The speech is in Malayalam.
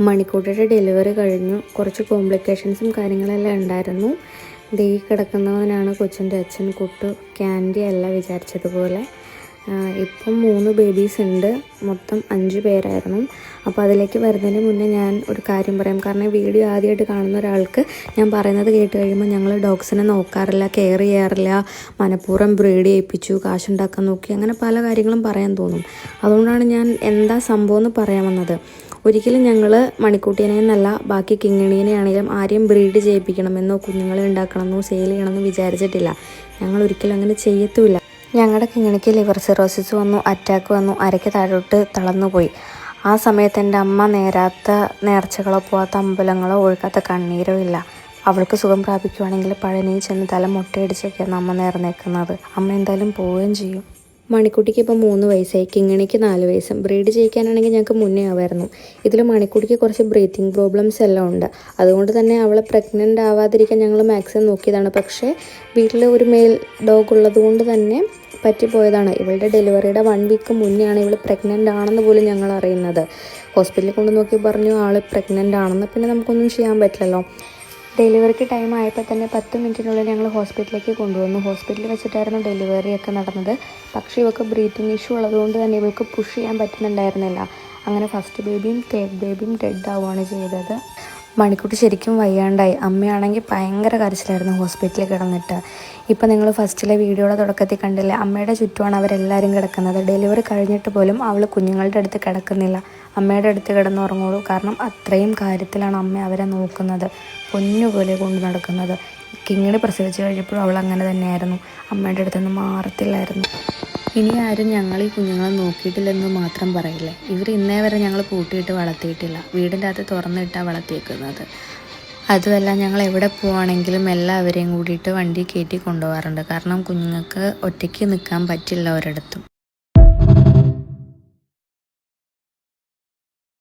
മണിക്കൂട്ടിയുടെ ഡെലിവറി കഴിഞ്ഞു. കുറച്ച് കോംപ്ലിക്കേഷൻസും കാര്യങ്ങളെല്ലാം ഉണ്ടായിരുന്നു. ദേ കിടക്കുന്നവനാണ് കൊച്ചിൻ്റെ അച്ഛൻ. കുട്ടു ക്യാൻഡി അല്ല വിചാരിച്ചതുപോലെ. ഇപ്പം 3 ബേബീസ് ഉണ്ട്. മൊത്തം 5 പേരായിരുന്നു. അപ്പോൾ അതിലേക്ക് വരുന്നതിന് മുന്നേ ഞാൻ ഒരു കാര്യം പറയാം. കാരണം വീഡിയോ ആദ്യമായിട്ട് കാണുന്ന ഒരാൾക്ക് ഞാൻ പറയുന്നത് കേട്ട് കഴിയുമ്പോൾ ഞങ്ങൾ ഡോഗ്സിനെ നോക്കാറില്ല, കെയർ ചെയ്യാറില്ല, മനഃപൂർവ്വം ബ്രീഡ് ചെയ്യിപ്പിച്ചു, കാശുണ്ടാക്കാൻ നോക്കി, അങ്ങനെ പല കാര്യങ്ങളും പറയാൻ തോന്നും. അതുകൊണ്ടാണ് ഞാൻ എന്താ സംഭവം എന്ന് പറയാൻ വന്നത്. ഒരിക്കലും ഞങ്ങൾ മണിക്കൂട്ടിനെ എന്നല്ല ബാക്കി കിങ്ങിണീനെയാണെങ്കിലും ആരെയും ബ്രീഡ് ചെയ്യിപ്പിക്കണമെന്നോ കുഞ്ഞുങ്ങളെ ഉണ്ടാക്കണമെന്നോ സെയിൽ ചെയ്യണമെന്നോ വിചാരിച്ചിട്ടില്ല. ഞങ്ങൾ ഒരിക്കലും അങ്ങനെ ചെയ്യത്തുമില്ല. ഞങ്ങളുടെ കിങ്ങിണിക്ക് ലിവർ സിറോസിസ് വന്നു, അറ്റാക്ക് വന്നു, അരയ്ക്ക് താഴോട്ട് തളർന്നുപോയി. ആ സമയത്ത് എൻ്റെ അമ്മ നേരാത്ത നേർച്ചകളോ പോകാത്ത അമ്പലങ്ങളോ ഒഴുകാത്ത കണ്ണീരോ ഇല്ല. അവൾക്ക് സുഖം പ്രാപിക്കുവാണെങ്കിൽ പഴനിയിൽ ചെന്ന് തല മുട്ടയടിച്ചൊക്കെയാണ് അമ്മ നേർന്നേക്കുന്നത്. അമ്മ എന്തായാലും പോവുകയും ചെയ്യും. മണിക്കുട്ടിക്ക് ഇപ്പോൾ 3 വയസ്സായി, കിങ്ങിണിക്ക് 4 വയസ്സും. ബ്രീഡ് ചെയ്യിക്കാനാണെങ്കിൽ ഞങ്ങൾക്ക് മുന്നേ ആവായിരുന്നു. ഇതിൽ മണിക്കുട്ടിക്ക് കുറച്ച് ബ്രീത്തിങ് പ്രോബ്ലംസ് എല്ലാം ഉണ്ട്. അതുകൊണ്ട് തന്നെ അവളെ പ്രഗ്നൻ്റ് ആവാതിരിക്കാൻ ഞങ്ങൾ മാക്സിമം നോക്കിയതാണ്. പക്ഷേ വീട്ടിൽ ഒരു മെയിൽ ഡോഗ് ഉള്ളത് കൊണ്ട് തന്നെ പറ്റിപ്പോയതാണ്. ഇവളുടെ ഡെലിവറിയുടെ 1 വീക്ക് മുന്നെയാണ് ഇവൾ പ്രഗ്നൻ്റ് ആണെന്ന് പോലും ഞങ്ങൾ അറിയുന്നത്. ഹോസ്പിറ്റലിൽ കൊണ്ട് നോക്കി പറഞ്ഞു ആൾ പ്രഗ്നൻ്റ് ആണെന്ന്. പിന്നെ നമുക്കൊന്നും ചെയ്യാൻ പറ്റില്ലല്ലോ. ഡെലിവറിക്ക് ടൈം ആയപ്പോൾ തന്നെ 10 മിനിറ്റിനുള്ളിൽ ഞങ്ങൾ ഹോസ്പിറ്റലിലേക്ക് കൊണ്ടുവന്നു. ഹോസ്പിറ്റലിൽ വെച്ചിട്ടായിരുന്നു ഡെലിവറിയൊക്കെ നടന്നത്. പക്ഷേ ഇവൾക്ക് ബ്രീത്തിങ് ഇഷ്യൂ ഉള്ളതുകൊണ്ട് തന്നെ ഇവൾക്ക് പുഷ് ചെയ്യാൻ പറ്റുന്നുണ്ടായിരുന്നില്ല. അങ്ങനെ ഫസ്റ്റ് ബേബിയും 3rd ബേബിയും ഡെഡ് ആവുകയാണ് ചെയ്തത്. മണിക്കുട്ടി ശരിക്കും വയ്യാണ്ടായി. അമ്മയാണെങ്കിൽ ഭയങ്കര കരച്ചിലായിരുന്നു ഹോസ്പിറ്റലിൽ കിടന്നിട്ട്. ഇപ്പം നിങ്ങൾ ഫസ്റ്റിലെ വീഡിയോയുടെ തുടക്കത്തിൽ കണ്ടില്ലേ, അമ്മയുടെ ചുറ്റുമാണ് അവരെല്ലാവരും കിടക്കുന്നത്. ഡെലിവറി കഴിഞ്ഞിട്ട് പോലും അവൾ കുഞ്ഞുങ്ങളുടെ അടുത്ത് കിടക്കുന്നില്ല, അമ്മയുടെ അടുത്ത് കിടന്നുറങ്ങുള്ളൂ. കാരണം അത്രയും കാര്യത്തിലാണ് അമ്മ അവരെ നോക്കുന്നത്, പൊന്നുപോലെ കൊണ്ട് നടക്കുന്നത്. കിങ്ങിണി പ്രസവിച്ച് കഴിഞ്ഞപ്പോഴും അവൾ അങ്ങനെ തന്നെയായിരുന്നു, അമ്മയുടെ അടുത്തൊന്നും മാറത്തില്ലായിരുന്നു. ഇനി ആരും ഞങ്ങൾ ഈ കുഞ്ഞുങ്ങളെ നോക്കിയിട്ടില്ലെന്ന് മാത്രം പറയില്ലേ. ഇവർ ഇന്നേ വരെ ഞങ്ങൾ പൂട്ടിയിട്ട് വളർത്തിയിട്ടില്ല, വീടിൻ്റെ അകത്ത് തുറന്നിട്ടാണ് വളർത്തിയേക്കുന്നത്. അതുമല്ല ഞങ്ങൾ എവിടെ പോവുകയാണെങ്കിലും എല്ലാവരെയും കൂടിയിട്ട് വണ്ടി കയറ്റി കൊണ്ടുപോകാറുണ്ട്. കാരണം കുഞ്ഞുങ്ങൾക്ക് ഒറ്റയ്ക്ക് നിൽക്കാൻ പറ്റില്ല ഒരിടത്തും.